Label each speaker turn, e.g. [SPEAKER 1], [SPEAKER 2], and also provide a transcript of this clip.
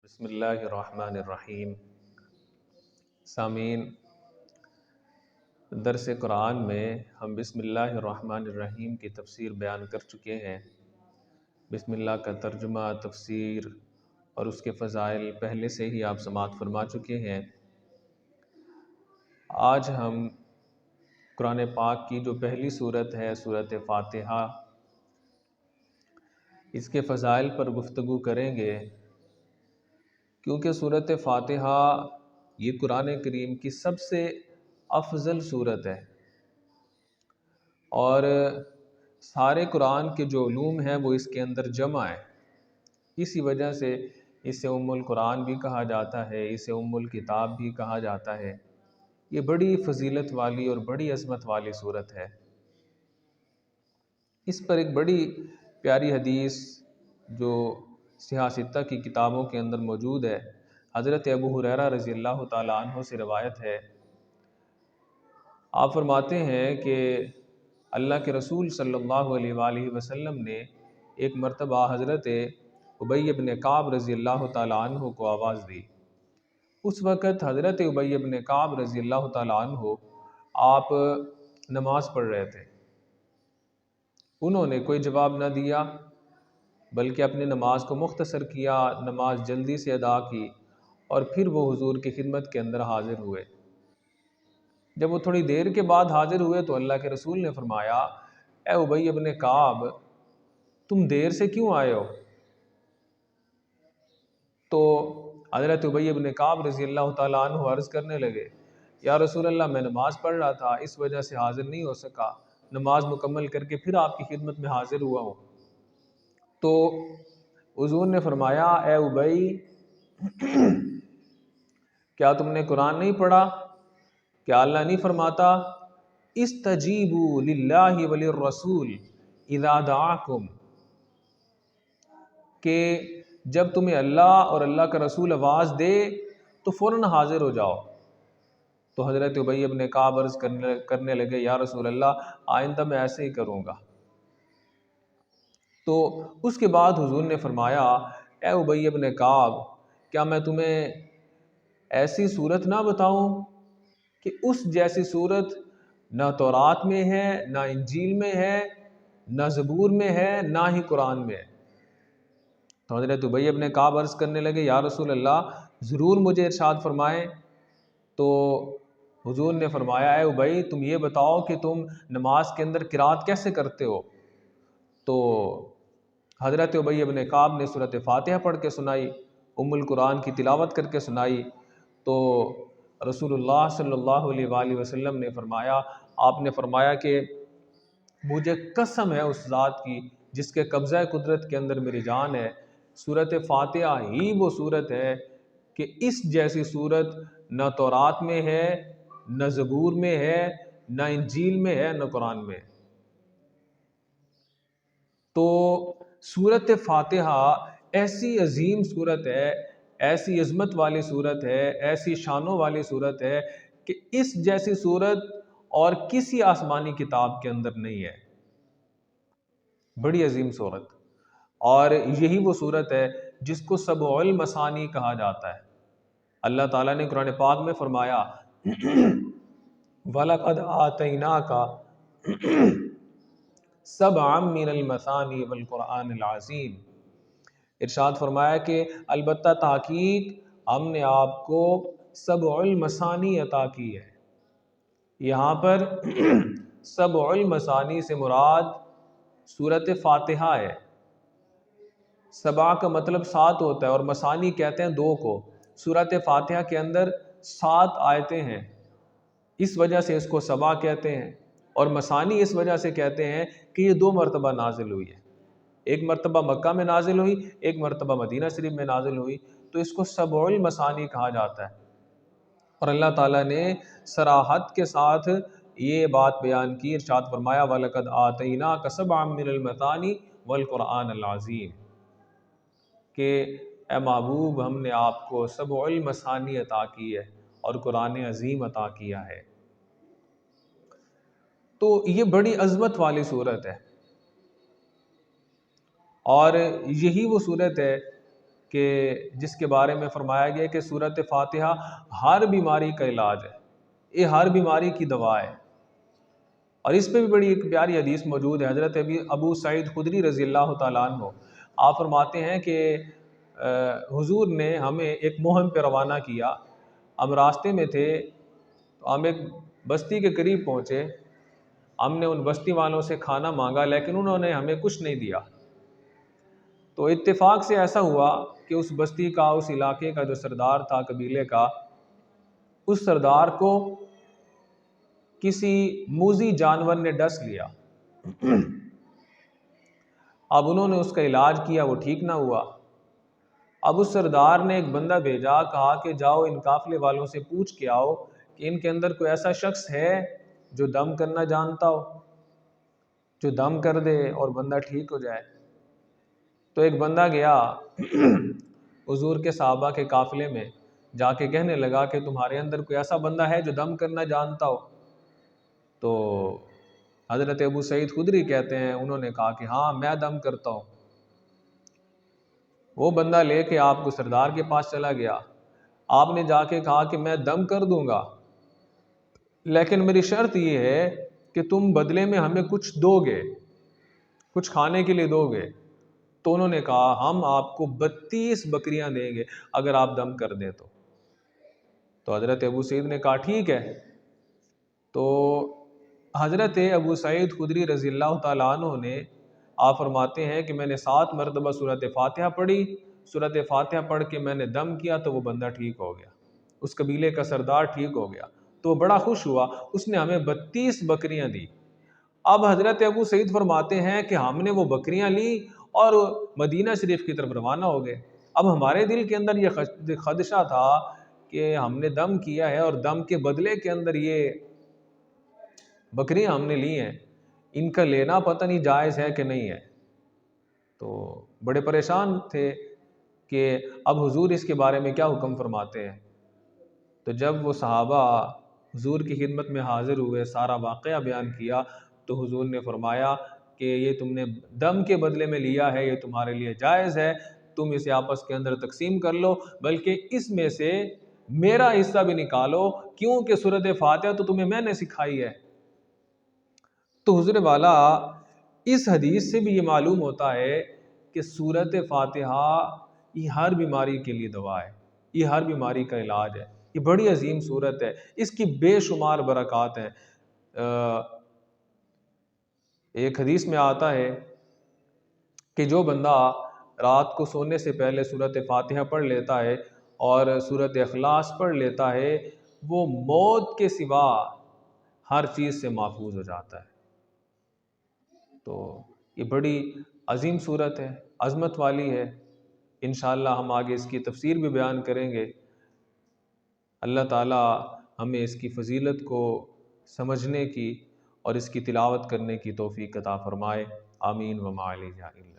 [SPEAKER 1] بسم اللہ الرحمن الرحیم۔ سامعین، درس قرآن میں ہم بسم اللہ الرحمن الرحیم کی تفسیر بیان کر چکے ہیں۔ بسم اللہ کا ترجمہ، تفسیر اور اس کے فضائل پہلے سے ہی آپ سماعت فرما چکے ہیں۔ آج ہم قرآن پاک کی جو پہلی سورت ہے، سورت فاتحہ، اس کے فضائل پر گفتگو کریں گے، کیونکہ سورت فاتحہ یہ قرآن کریم کی سب سے افضل سورت ہے، اور سارے قرآن کے جو علوم ہیں وہ اس کے اندر جمع ہے۔ اسی وجہ سے اسے ام القرآن بھی کہا جاتا ہے، اسے ام الکتاب بھی کہا جاتا ہے۔ یہ بڑی فضیلت والی اور بڑی عظمت والی سورت ہے۔ اس پر ایک بڑی پیاری حدیث جو صحاح ستہ کی کتابوں کے اندر موجود ہے، حضرت ابو ہریرہ رضی اللہ تعالیٰ عنہ سے روایت ہے۔ آپ فرماتے ہیں کہ اللہ کے رسول صلی اللہ علیہ وآلہ وسلم نے ایک مرتبہ حضرت ابی بن کعب رضی اللہ تعالیٰ عنہ کو آواز دی۔ اس وقت حضرت ابی بن کعب رضی اللہ تعالیٰ عنہ آپ نماز پڑھ رہے تھے۔ انہوں نے کوئی جواب نہ دیا، بلکہ اپنی نماز کو مختصر کیا، نماز جلدی سے ادا کی، اور پھر وہ حضور کی خدمت کے اندر حاضر ہوئے۔ جب وہ تھوڑی دیر کے بعد حاضر ہوئے تو اللہ کے رسول نے فرمایا، اے ابی بن کعب، تم دیر سے کیوں آئے ہو؟ تو حضرت ابی بن کعب رضی اللہ تعالیٰ عنہ عرض کرنے لگے، یا رسول اللہ، میں نماز پڑھ رہا تھا، اس وجہ سے حاضر نہیں ہو سکا، نماز مکمل کر کے پھر آپ کی خدمت میں حاضر ہوا ہوں۔ تو حضور نے فرمایا، اے ابی، کیا تم نے قرآن نہیں پڑھا؟ کیا اللہ نہیں فرماتا استجیبوا للہ وللرسول اذا دعاکم، کہ جب تمہیں اللہ اور اللہ کا رسول آواز دے تو فوراً حاضر ہو جاؤ۔ تو حضرت ابی بن کعب عرض کرنے لگے، یا رسول اللہ، آئندہ میں ایسے ہی کروں گا۔ تو اس کے بعد حضور نے فرمایا، اے ابی بن کعب، کیا میں تمہیں ایسی صورت نہ بتاؤں کہ اس جیسی صورت نہ تورات میں ہے، نہ انجیل میں ہے، نہ زبور میں ہے، نہ ہی قرآن میں ہے۔ تو حضرت ابی بن کعب عرض کرنے لگے، یا رسول اللہ، ضرور مجھے ارشاد فرمائیں۔ تو حضور نے فرمایا، اے ابی، تم یہ بتاؤ کہ تم نماز کے اندر قرات کیسے کرتے ہو؟ تو حضرت ابی بن کعب نے سورۃ فاتحہ پڑھ کے سنائی، ام القرآن کی تلاوت کر کے سنائی۔ تو رسول اللہ صلی اللہ علیہ وآلہ وسلم نے فرمایا، آپ نے فرمایا کہ مجھے قسم ہے اس ذات کی جس کے قبضہ قدرت کے اندر میری جان ہے، سورۃ فاتحہ ہی وہ صورت ہے کہ اس جیسی صورت نہ تورات میں ہے، نہ زبور میں ہے، نہ انجیل میں ہے، نہ قرآن میں ہے۔ تو سورۃ فاتحہ ایسی عظیم صورت ہے، ایسی عظمت والی صورت ہے، ایسی شانوں والی صورت ہے کہ اس جیسی صورت اور کسی آسمانی کتاب کے اندر نہیں ہے۔ بڑی عظیم صورت، اور یہی وہ صورت ہے جس کو سبع المثانی کہا جاتا ہے۔ اللہ تعالیٰ نے قرآن پاک میں فرمایا، وَلَقَدْ آتَيْنَاكَ سَبْعًا مِّنَ الْمَثَانِي وَالْقُرْآنِ الْعَظِيمِ، ارشاد فرمایا کہ البتہ تحقیق ہم نے آپ کو سبع المثانی عطا کی ہے۔ یہاں پر سبع المثانی سے مراد سورۃ فاتحہ ہے۔ سبع کا مطلب 7 ہوتا ہے، اور مثانی کہتے ہیں 2 کو۔ سورۃ فاتحہ کے اندر 7 آیتیں ہیں، اس وجہ سے اس کو سبع کہتے ہیں، اور مثانی اس وجہ سے کہتے ہیں کہ یہ 2 مرتبہ نازل ہوئی ہے۔ ایک مرتبہ مکہ میں نازل ہوئی، ایک مرتبہ مدینہ شریف میں نازل ہوئی، تو اس کو سبع المثانی کہا جاتا ہے۔ اور اللہ تعالیٰ نے صراحت کے ساتھ یہ بات بیان کی، ارشاد فرمایا، وَلَقَدْ آتَيْنَاكَ سَبْعًا مِّنَ الْمَثَانِي وَالْقُرْآنَ الْعَظِيمِ، کہ اے محبوب، ہم نے آپ کو سبع المثانی عطا کی ہے اور قرآن عظیم عطا کیا ہے۔ تو یہ بڑی عظمت والی صورت ہے، اور یہی وہ صورت ہے کہ جس کے بارے میں فرمایا گیا کہ سورۃ فاتحہ ہر بیماری کا علاج ہے، یہ ہر بیماری کی دوا ہے۔ اور اس پہ بھی بڑی ایک پیاری حدیث موجود ہے، حضرت ابو سعید خدری رضی اللہ تعالیٰ عنہ آپ فرماتے ہیں کہ حضور نے ہمیں ایک مہم پہ روانہ کیا، ہم راستے میں تھے تو ہم ایک بستی کے قریب پہنچے، ہم نے ان بستی والوں سے کھانا مانگا لیکن انہوں نے ہمیں کچھ نہیں دیا۔ تو اتفاق سے ایسا ہوا کہ اس بستی کا، اس علاقے کا جو سردار تھا قبیلے کا، اس سردار کو کسی موذی جانور نے ڈس لیا۔ اب انہوں نے اس کا علاج کیا، وہ ٹھیک نہ ہوا۔ اب اس سردار نے ایک بندہ بھیجا، کہا کہ جاؤ ان قافلے والوں سے پوچھ کے آؤ کہ ان کے اندر کوئی ایسا شخص ہے جو دم کرنا جانتا ہو، جو دم کر دے اور بندہ ٹھیک ہو جائے۔ تو ایک بندہ گیا حضور کے صحابہ کے قافلے میں، جا کے کہنے لگا کہ تمہارے اندر کوئی ایسا بندہ ہے جو دم کرنا جانتا ہو؟ تو حضرت ابو سعید خدری کہتے ہیں انہوں نے کہا کہ ہاں میں دم کرتا ہوں۔ وہ بندہ لے کے آپ کو سردار کے پاس چلا گیا، آپ نے جا کے کہا کہ میں دم کر دوں گا لیکن میری شرط یہ ہے کہ تم بدلے میں ہمیں کچھ دو گے، کچھ کھانے کے لیے دو گے۔ تو انہوں نے کہا ہم آپ کو 32 بکریاں دیں گے اگر آپ دم کر دیں تو حضرت ابو سعید نے کہا ٹھیک ہے۔ تو حضرت ابو سعید خدری رضی اللہ تعالیٰ عنہ نے، آپ فرماتے ہیں کہ میں نے 7 مرتبہ سورۃ فاتحہ پڑھی، سورۃ فاتحہ پڑھ کے میں نے دم کیا تو وہ بندہ ٹھیک ہو گیا، اس قبیلے کا سردار ٹھیک ہو گیا۔ تو وہ بڑا خوش ہوا، اس نے ہمیں 32 بکریاں دی۔ اب حضرت ابو سعید فرماتے ہیں کہ ہم نے وہ بکریاں لی اور مدینہ شریف کی طرف روانہ ہو گئے۔ اب ہمارے دل کے اندر یہ خدشہ تھا کہ ہم نے دم کیا ہے اور دم کے بدلے کے اندر یہ بکریاں ہم نے لی ہیں، ان کا لینا پتہ نہیں جائز ہے کہ نہیں ہے۔ تو بڑے پریشان تھے کہ اب حضور اس کے بارے میں کیا حکم فرماتے ہیں۔ تو جب وہ صحابہ حضور کی خدمت میں حاضر ہوئے، سارا واقعہ بیان کیا، تو حضور نے فرمایا کہ یہ تم نے دم کے بدلے میں لیا ہے، یہ تمہارے لیے جائز ہے، تم اسے آپس کے اندر تقسیم کر لو، بلکہ اس میں سے میرا حصہ بھی نکالو، کیونکہ سورۃ فاتحہ تو تمہیں میں نے سکھائی ہے۔ تو حضور والا اس حدیث سے بھی یہ معلوم ہوتا ہے کہ سورۃ فاتحہ یہ ہر بیماری کے لیے دوا ہے، یہ ہر بیماری کا علاج ہے، یہ بڑی عظیم سورت ہے، اس کی بے شمار برکات ہیں۔ ایک حدیث میں آتا ہے کہ جو بندہ رات کو سونے سے پہلے سورۃ فاتحہ پڑھ لیتا ہے اور سورۃ اخلاص پڑھ لیتا ہے، وہ موت کے سوا ہر چیز سے محفوظ ہو جاتا ہے۔ تو یہ بڑی عظیم صورت ہے، عظمت والی ہے۔ انشاءاللہ ہم آگے اس کی تفسیر بھی بیان کریں گے۔ اللہ تعالی ہمیں اس کی فضیلت کو سمجھنے کی اور اس کی تلاوت کرنے کی توفیق عطا فرمائے، آمین وما علینا الا